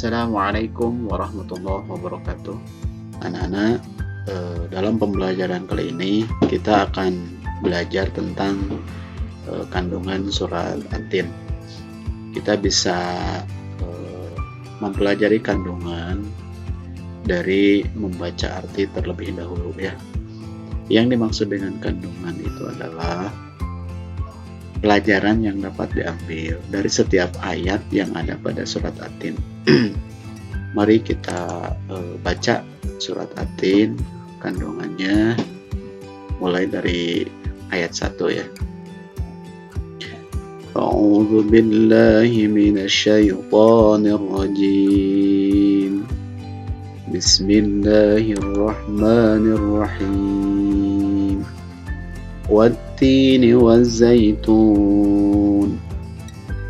Assalamualaikum warahmatullahi wabarakatuh. Anak-anak, dalam pembelajaran kali ini kita akan belajar tentang kandungan surat At-Tin. Kita bisa mempelajari kandungan dari membaca arti terlebih dahulu ya. Yang dimaksud dengan kandungan itu adalah pelajaran yang dapat diambil dari setiap ayat yang ada pada surat At-Tin. Mari kita baca surat At-Tin kandungannya mulai dari ayat 1 ya. A'udzu billahi minasyaitonir rajim. Bismillahirrahmanirrahim. Wat-tini waz-zaitun.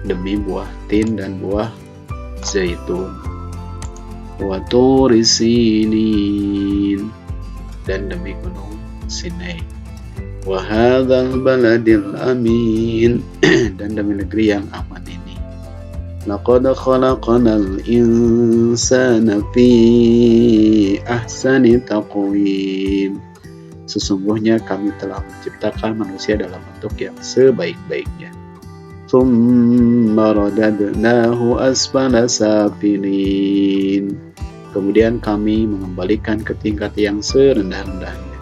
Demi buah tin dan buah zaitun. Wa turi sinin. Dan demi gunung Sinai. Wa hadzal baladil amin. Dan demi negeri yang aman ini. Laqad khalaqnal insana fi ahsani taqwim. Sesungguhnya kami telah menciptakan manusia dalam bentuk yang sebaik-baiknya. Tsumma radadnahu asfala safilin. Kemudian kami mengembalikan ke tingkat yang serendah-rendahnya.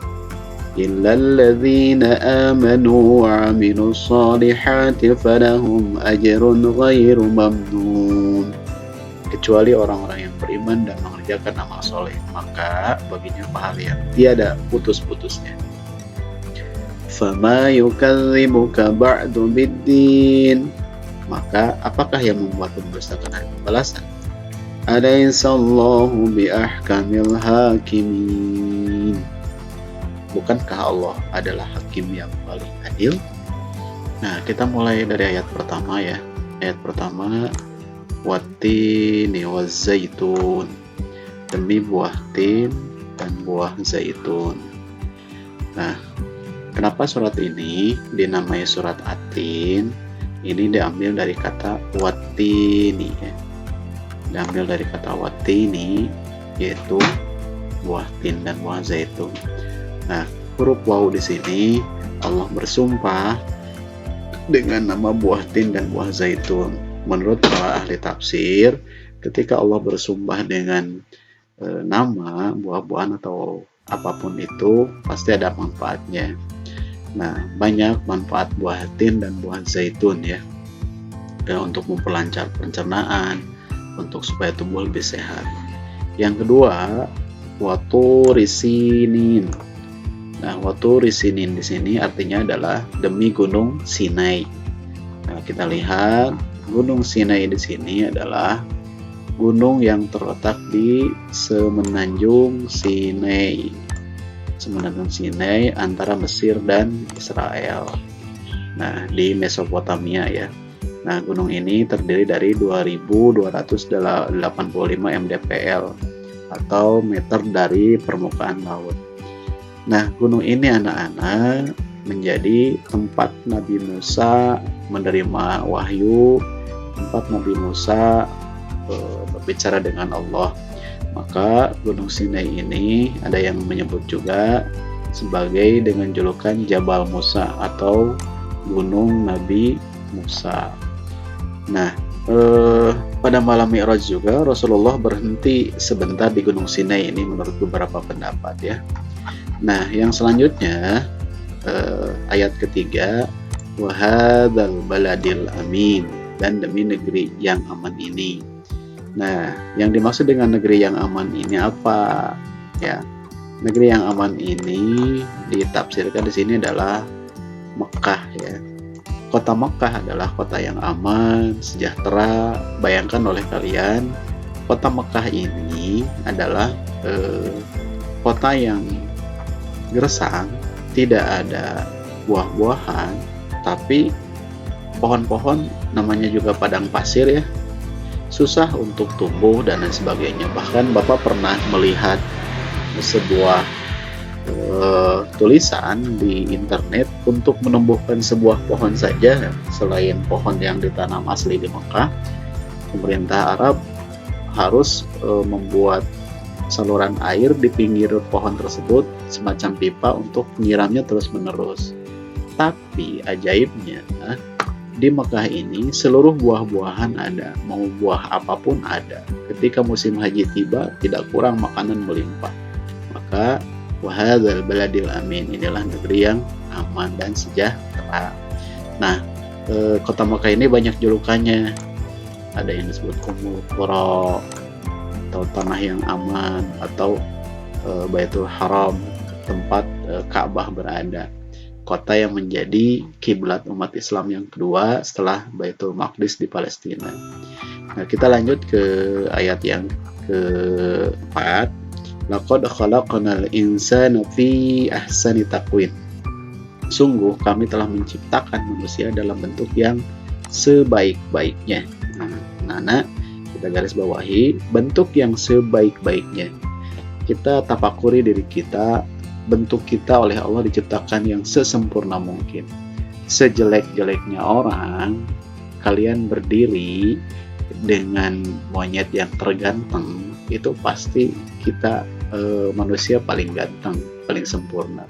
Illal ladzina amanu wa 'amilus shalihati falahum ajrun ghairu mamnun. Kecuali orang-orang yang beriman dan mengerjakan amal soleh, maka baginya pahala yang tiada putus-putusnya. Fama yukadzibuka ba'du biddin. Maka apakah yang membuat mendustakan hari pembalasan? Alaysallahu biahkamil hakimin. Bukankah Allah adalah hakim yang paling adil? Nah, kita mulai dari ayat pertama ya. Ayat pertama, Wat-tini waz-zaitun. Demi buah tin dan buah zaitun. Nah, kenapa surat ini dinamai surat At-Tin? Ini diambil dari kata wat-tini ya. Diambil dari kata wat-tini, yaitu buah tin dan buah zaitun. Nah, huruf waw di sini Allah bersumpah dengan nama buah tin dan buah zaitun. Menurut para ahli tafsir, ketika Allah bersumpah dengan nama buah-buahan atau apapun itu, pasti ada manfaatnya. Nah, banyak manfaat buah tin dan buah zaitun ya, untuk memperlancar pencernaan, untuk supaya tubuh lebih sehat. Yang kedua, waturi sinin. Nah, waturi sinin di sini artinya adalah demi gunung Sinai. Nah, kita lihat Gunung Sinai di sini adalah gunung yang terletak di semenanjung Sinai. Semenanjung Sinai antara Mesir dan Israel. Nah, di Mesopotamia ya. Nah, gunung ini terdiri dari 2285 mdpl atau meter dari permukaan laut. Nah, gunung ini anak-anak menjadi tempat Nabi Musa menerima wahyu, tempat Nabi Musa berbicara dengan Allah. Maka Gunung Sinai ini ada yang menyebut juga sebagai dengan julukan Jabal Musa atau Gunung Nabi Musa. Nah, pada malam Mi'raj juga Rasulullah berhenti sebentar di Gunung Sinai ini menurut beberapa pendapat ya. Nah, yang selanjutnya ayat ketiga, wa hadzal baladil amin, dan demi negeri yang aman ini. Nah, yang dimaksud dengan negeri yang aman ini apa? Ya, negeri yang aman ini ditafsirkan di sini adalah Mekah ya. Kota Mekah adalah kota yang aman, sejahtera. Bayangkan oleh kalian, kota Mekah ini adalah kota yang gersang, tidak ada buah-buahan, tapi pohon-pohon namanya juga padang pasir ya, susah untuk tumbuh dan lain sebagainya. Bahkan Bapak pernah melihat sebuah tulisan di internet untuk menumbuhkan sebuah pohon saja selain pohon yang ditanam asli di Mekah, pemerintah Arab harus membuat saluran air di pinggir pohon tersebut, semacam pipa untuk menyiramnya terus-menerus. Tapi ajaibnya, di Mekah ini seluruh buah-buahan ada, mau buah apapun ada. Ketika musim haji tiba, tidak kurang makanan melimpah. Maka wahadzal baladil amin, inilah negeri yang aman dan sejahtera. Nah, kota Mekah ini banyak julukannya. Ada yang disebut Ummul Qura, atau tanah yang aman, atau Baitul Haram, tempat Ka'bah berada. Kota yang menjadi kiblat umat Islam yang kedua setelah Baitul Maqdis di Palestina. Nah, kita lanjut ke ayat yang keempat. Laqad khalaqnal insana fi ahsani taqwim. Sungguh kami telah menciptakan manusia dalam bentuk yang sebaik-baiknya. Nah, kita garis bawahi bentuk yang sebaik-baiknya. Kita tapakuri diri kita, bentuk kita oleh Allah diciptakan yang sesempurna mungkin. Sejelek-jeleknya orang, kalian berdiri dengan monyet yang terganteng, itu pasti kita manusia paling ganteng, paling sempurna.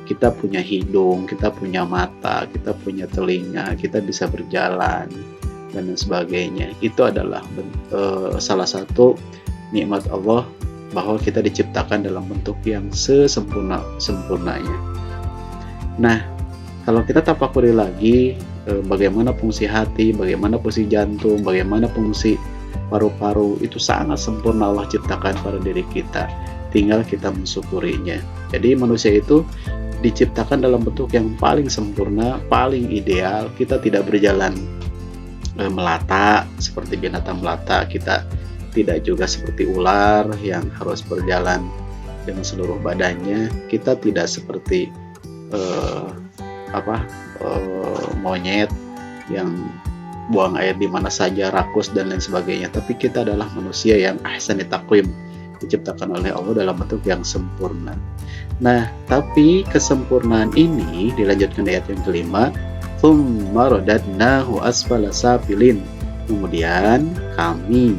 Kita punya hidung, kita punya mata, kita punya telinga, kita bisa berjalan, dan sebagainya. Itu adalah salah satu nikmat Allah, bahwa kita diciptakan dalam bentuk yang sesempurna-sempurnanya. Nah, kalau kita tapakuri lagi bagaimana fungsi hati, bagaimana fungsi jantung, bagaimana fungsi paru-paru, itu sangat sempurna Allah ciptakan pada diri kita. Tinggal kita mensyukurinya. Jadi manusia itu diciptakan dalam bentuk yang paling sempurna, paling ideal. Kita tidak berjalan melata seperti binatang melata, kita tidak juga seperti ular yang harus berjalan dengan seluruh badannya. Kita tidak seperti monyet yang buang air di mana saja, rakus dan lain sebagainya. Tapi kita adalah manusia yang ahsani taqwim, diciptakan oleh Allah dalam bentuk yang sempurna. Nah, tapi kesempurnaan ini dilanjutkan di ayat yang kelima, tsumma radadnahu asfala safilin. Kemudian kami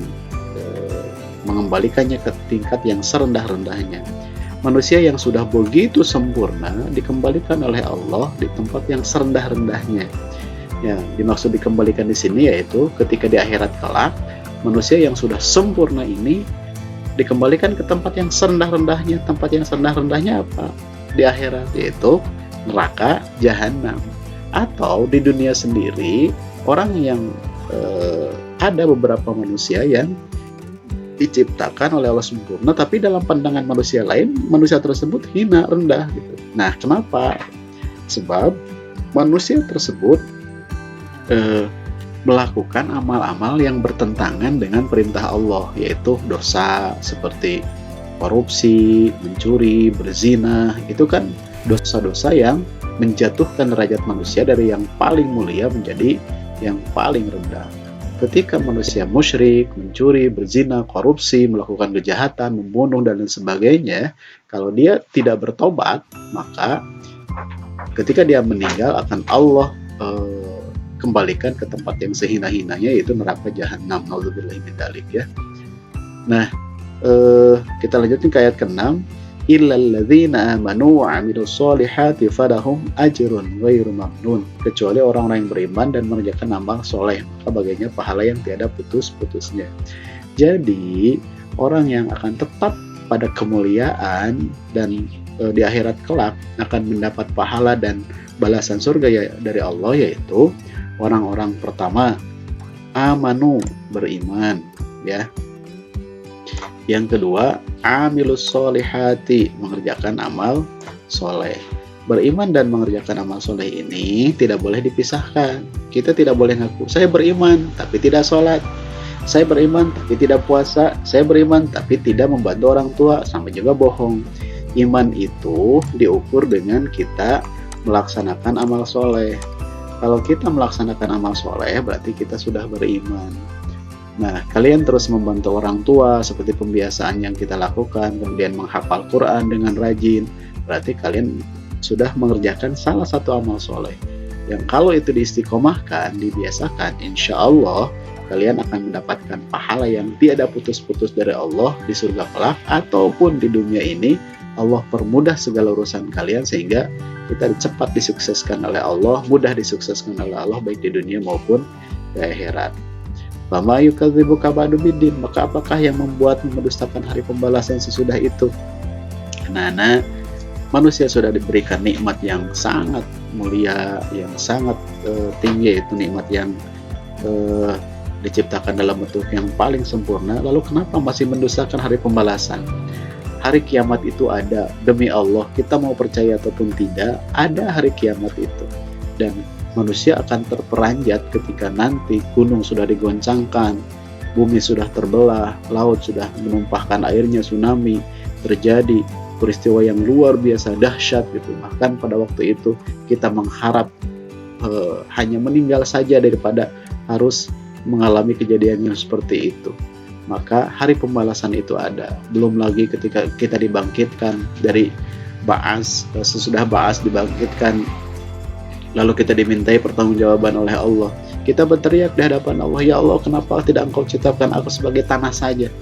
mengembalikannya ke tingkat yang serendah-rendahnya. Manusia yang sudah begitu sempurna dikembalikan oleh Allah di tempat yang serendah-rendahnya. Ya, dimaksud dikembalikan di sini yaitu ketika di akhirat kelak, manusia yang sudah sempurna ini dikembalikan ke tempat yang serendah-rendahnya. Tempat yang serendah-rendahnya apa? Di akhirat, yaitu neraka jahanam. Atau di dunia sendiri, orang yang ada beberapa manusia yang diciptakan oleh Allah sempurna, tapi dalam pandangan manusia lain, manusia tersebut hina, rendah gitu. Nah, kenapa? Sebab manusia tersebut melakukan amal-amal yang bertentangan dengan perintah Allah, yaitu dosa seperti korupsi, mencuri, berzina. Itu kan dosa-dosa yang menjatuhkan derajat manusia dari yang paling mulia menjadi yang paling rendah. Ketika manusia musyrik, mencuri, berzina, korupsi, melakukan kejahatan, membunuh, dan lain sebagainya, kalau dia tidak bertobat, maka ketika dia meninggal akan Allah kembalikan ke tempat yang sehina-hinanya, yaitu neraka jahanam. Nauzubillahi min dzalik, ya. Nah, kita lanjutin ke ayat ke-6. Illal ladzina amanu wa 'amilus solihati falahum ajrun ghairu mamnun. Kecuali orang-orang yang beriman dan mengerjakan amal soleh, maka baginya pahala yang tiada putus-putusnya. Jadi orang yang akan tetap pada kemuliaan dan di akhirat kelak akan mendapat pahala dan balasan surga dari Allah, yaitu orang-orang pertama amanu, beriman, ya. Yang kedua, amilus solihati, mengerjakan amal soleh. Beriman dan mengerjakan amal soleh ini tidak boleh dipisahkan. Kita tidak boleh ngaku, saya beriman tapi tidak sholat, saya beriman tapi tidak puasa, saya beriman tapi tidak membantu orang tua, sampai juga bohong. Iman itu diukur dengan kita melaksanakan amal soleh. Kalau kita melaksanakan amal soleh, berarti kita sudah beriman. Nah, kalian terus membantu orang tua seperti pembiasaan yang kita lakukan, kemudian menghafal Quran dengan rajin, berarti kalian sudah mengerjakan salah satu amal soleh. yang kalau itu diistiqomahkan, dibiasakan, insya Allah kalian akan mendapatkan pahala yang tiada putus-putus dari Allah di surga kelak, ataupun di dunia ini Allah permudah segala urusan kalian sehingga kita cepat disukseskan oleh Allah, mudah disukseskan oleh Allah baik di dunia maupun di akhirat. Fama yukadzibuka ba'du biddin, maka apakah yang membuat mendustakan hari pembalasan sesudah itu? Karena manusia sudah diberikan nikmat yang sangat mulia, yang sangat tinggi, yaitu nikmat yang diciptakan dalam bentuk yang paling sempurna. Lalu kenapa masih mendustakan hari pembalasan? Hari kiamat itu ada, demi Allah, kita mau percaya ataupun tidak, ada hari kiamat itu. Dan manusia akan terperanjat ketika nanti gunung sudah digoncangkan, bumi sudah terbelah, laut sudah menumpahkan airnya, tsunami terjadi, peristiwa yang luar biasa dahsyat gitu. Bahkan pada waktu itu kita mengharap hanya meninggal saja daripada harus mengalami kejadian yang seperti itu. Maka hari pembalasan itu ada. Belum lagi ketika kita dibangkitkan dari ba'as, sesudah ba'as dibangkitkan, lalu kita dimintai pertanggungjawaban oleh Allah. Kita berteriak di hadapan Allah, ya Allah, kenapa tidak Engkau ciptakan aku sebagai tanah saja,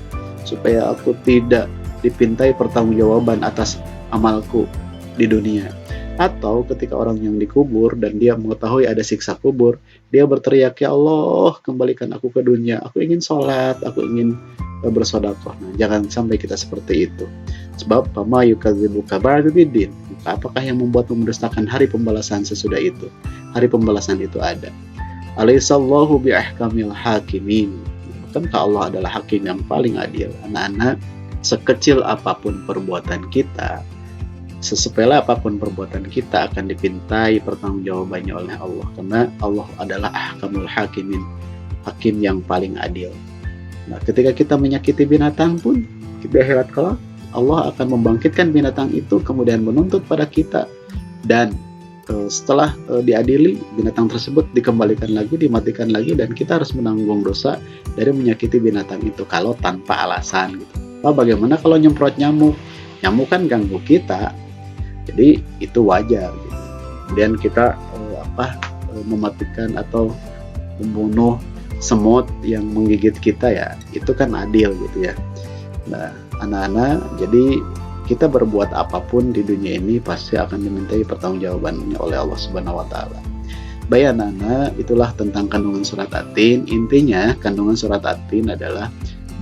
supaya aku tidak dipintai pertanggungjawaban atas amalku di dunia. Atau ketika orang yang dikubur dan dia mengetahui ada siksa kubur, dia berteriak, ya Allah, kembalikan aku ke dunia, aku ingin sholat, aku ingin bersedekah. Nah, jangan sampai kita seperti itu. Sebab fama yukadzibuka ba'du biddin, apakah yang membuat mendustakan hari pembalasan sesudah itu? Hari pembalasan itu ada. Alaihissallahu bi'ahkamil hakimin. Bukankah Allah adalah hakim yang paling adil? Anak-anak, sekecil apapun perbuatan kita, sesepele apapun perbuatan kita akan dipintai pertanggungjawabannya oleh Allah, karena Allah adalah ahkamul hakimin, hakim yang paling adil. Nah, ketika kita menyakiti binatang pun di akhirat kelak, Allah akan membangkitkan binatang itu kemudian menuntut pada kita, dan setelah diadili, binatang tersebut dikembalikan lagi, dimatikan lagi, dan kita harus menanggung dosa dari menyakiti binatang itu kalau tanpa alasan gitu. Bagaimana kalau nyemprot nyamuk? Nyamuk kan ganggu kita, jadi itu wajar gitu. Kemudian kita mematikan atau membunuh semut yang menggigit kita, ya itu kan adil gitu ya. Nah, anak-anak, jadi kita berbuat apapun di dunia ini pasti akan dimintai pertanggungjawabannya oleh Allah Subhanahu wa taala. Baik anak-anak, itulah tentang kandungan surat At-Tin. Intinya kandungan surat At-Tin adalah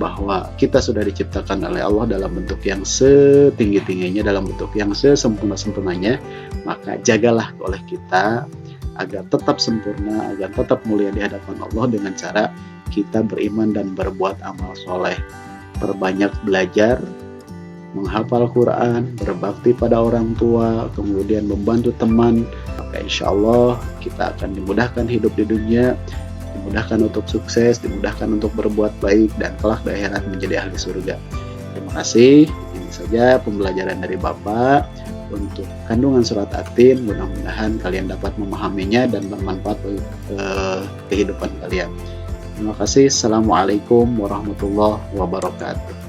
bahwa kita sudah diciptakan oleh Allah dalam bentuk yang setinggi-tingginya, dalam bentuk yang sesempurna-sempurnanya. Maka jagalah oleh kita agar tetap sempurna, agar tetap mulia di hadapan Allah dengan cara kita beriman dan berbuat amal soleh. Perbanyak belajar, menghafal Quran, berbakti pada orang tua, kemudian membantu teman. Maka insya Allah kita akan dimudahkan hidup di dunia, dimudahkan untuk sukses, dimudahkan untuk berbuat baik, dan kelak di akhirat menjadi ahli surga. Terima kasih. Ini saja pembelajaran dari Bapak untuk kandungan surat At-Tin. Mudah-mudahan kalian dapat memahaminya dan bermanfaat bagi kehidupan kalian. Terima kasih. Assalamualaikum warahmatullahi wabarakatuh.